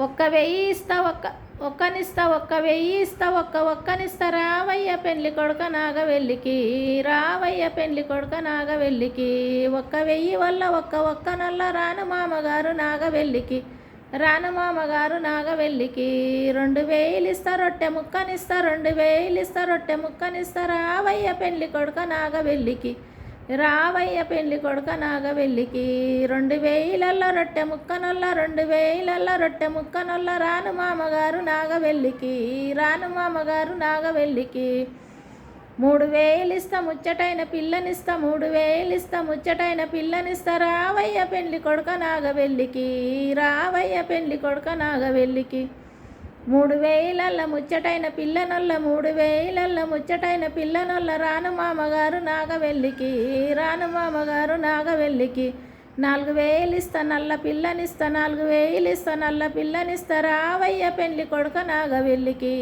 ఒక్క వెయ్యి ఇస్తా ఒక్కనిస్తా రావయ్య పెండ్లి కొడుక నాగవెల్లికి రావయ్య పెండ్లి కొడుక నాగవెల్లికి 1,000 వల్ల ఒక్క నల్ల రాను మామగారు నాగవెల్లికి 2,000 ఇస్తా రొట్టె ముక్కనిస్తా 2,000 ఇస్తా రొట్టె ముక్కనిస్తా రావయ్య పెండ్లి కొడుక నాగవెల్లికి రావయ్య పెండ్లి కొడుక నాగవెల్లికి 2,000 రొట్టె ముక్కనొల్ల 2,000 రొట్టె ముక్కనొల్ల రాను మామగారు నాగవెల్లికి 3,000 ఇస్తా ముచ్చటైన పిల్లనిస్తా 3,000 ఇస్తా ముచ్చటైన పిల్లనిస్తా రావయ్య పెండ్లి కొడుక నాగవెల్లికి రావయ్య పెండ్లి కొడుక నాగవెల్లికి 3,000 ముచ్చటైన పిల్లనొల్ల 3,000 ముచ్చటైన పిల్లనొల్ల రాను మామగారు నాగవెల్లికి 4,000 ఇస్తా నల్ల పిల్లనిస్తా 4,000 ఇస్తా నల్ల పిల్లనిస్తా రావయ్య పెండ్లి కొడుక నాగవెల్లికి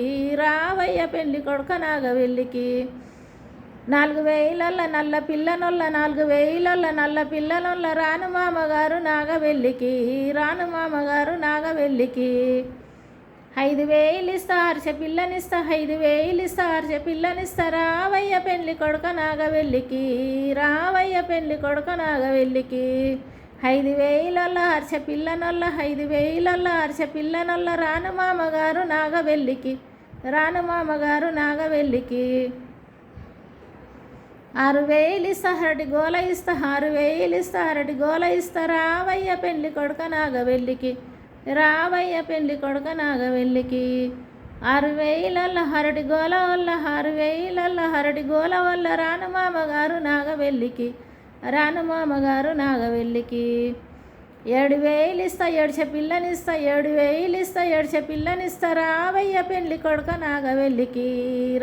రావయ్య పెండ్లి కొడుక నాగవెల్లికి 4,000 నల్ల పిల్లనొల్ల 4,000 నల్ల పిల్లనొల్ల రాను మామగారు నాగవెల్లికి 5,000 ఇస్తా హర్ష పిల్లనిస్తా 5,000 ఇస్తా హర్ష పిల్లనిస్తా రావయ్య పెండ్లి కొడుక నాగవెల్లికి రావయ్య పెండ్లి కొడుక నాగవెల్లికి 5,000 హర్ష పిల్లనొల్ల 5,000 హర్ష పిల్లనొల్ల రాను మామగారు నాగవెల్లికి 6,000 ఇస్తా హరటి గోల ఇస్తా 6,000 ఇస్తా హరటి గోల ఇస్తా రావయ్య పెండ్లి కొడుక నాగవెల్లికి రావయ్య పెండ్లి కొడుక నాగవెల్లికి 6,000 హరటి గోల వల్ల 6,000 హరటి గోల వల్ల రాను మామగారు నాగవెల్లికి 7,000 ఇస్తా ఏడ్చ పిల్లనిస్తా 7,000 ఇస్తా ఏడ్చ పిల్లనిస్తా రావయ్య పెండ్లి కొడుక నాగవెల్లికి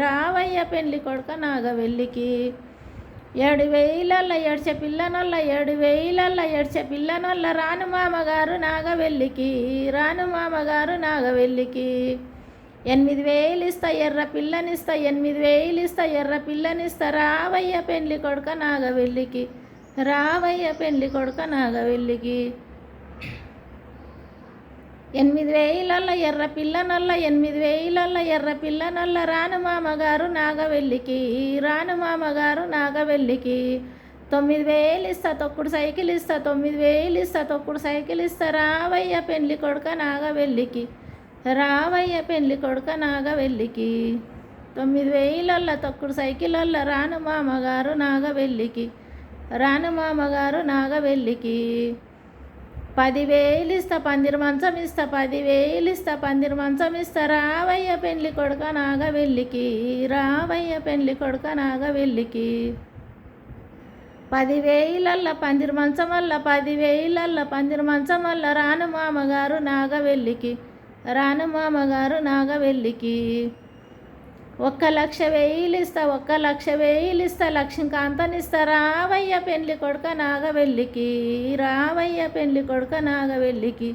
రావయ్య పెండ్లి కొడుక నాగవెల్లికి 7,000 ఏడ్చ పిల్లనొల్ల 7,000 ఏడ్చ పిల్లనొల్ల రాను మామగారు నాగవెల్లికి 8,000 ఇస్తా ఎర్ర పిల్లనిస్తా 8,000 ఇస్తా ఎర్ర పిల్లనిస్తా రావయ్య పెండ్లి కొడుక నాగవెల్లికి రావయ్య పెండ్లి కొడుక నాగవెల్లికి 8,000 ఎర్ర పిల్లనొల్ల 8,000 ఎర్ర పిల్లనొల్ల రాను మామగారు నాగవెల్లికి 9,000 ఇస్తా తొక్కుడు సైకిల్ ఇస్తా 9,000 ఇస్తా తొక్కుడు సైకిల్ ఇస్తా రావయ్య పెండ్లి కొడుక నాగవెల్లికి రావయ్య పెండ్లి కొడుక నాగవెల్లికి 9,000 తొక్కుడు సైకిల్ వల్ల రాను మామగారు నాగవెల్లికి 10,000 ఇస్తా పందిరి మంచం ఇస్తా 10,000 ఇస్తా పందిరి మంచం ఇస్తా రావయ్య పెండ్లి కొడుక నాగవెల్లికి రావయ్య పెండ్లి కొడుక నాగవెల్లికి 10,000 పందిరి మంచం వల్ల 10,000 పందిరి మంచం వల్ల రాను మామగారు నాగవెల్లికి 1,00,000 ఇస్తా 1,00,000 ఇస్తా లక్ష్మీకాంతనిస్తా రావయ్య పెండ్లి కొడుక నాగవెల్లికి రావయ్య పెండ్లి కొడుక నాగవెల్లికి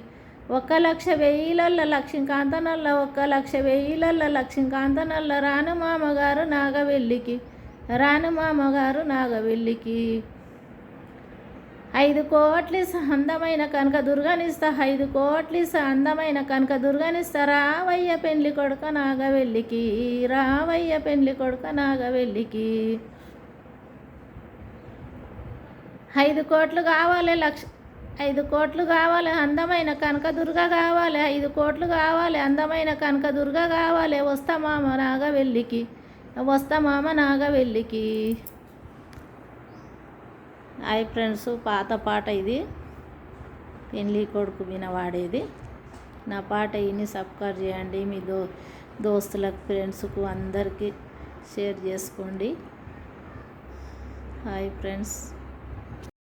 1,00,000 లక్ష్మీకాంతనొల్ల 1,00,000 లక్ష్మీకాంతనొల్ల రాను మామగారు నాగవెల్లికి 5 కోట్లు అందమైన కనక దుర్గనిస్తా 5 కోట్లు అందమైన కనక దుర్గనిస్తా రావయ్య పెండ్లి కొడుక నాగవెల్లికి రావయ్య పెండ్లి కొడుక నాగవెల్లికి 5 కోట్లు కావాలి 5 కోట్లు కావాలి అందమైన కనక దుర్గ కావాలి 5 కోట్లు కావాలి అందమైన కనక దుర్గ కావాలి వస్తా మామ నాగవెల్లికి హాయ్ ఫ్రెండ్స్, పాత పాట ఇది, పెండ్లి కొడుకు వినవాడేది. నా పాట విని సబ్స్క్రైబ్ చేయండి. మీ దోస్తులకు ఫ్రెండ్స్కు అందరికీ షేర్ చేసుకోండి. Hi friends.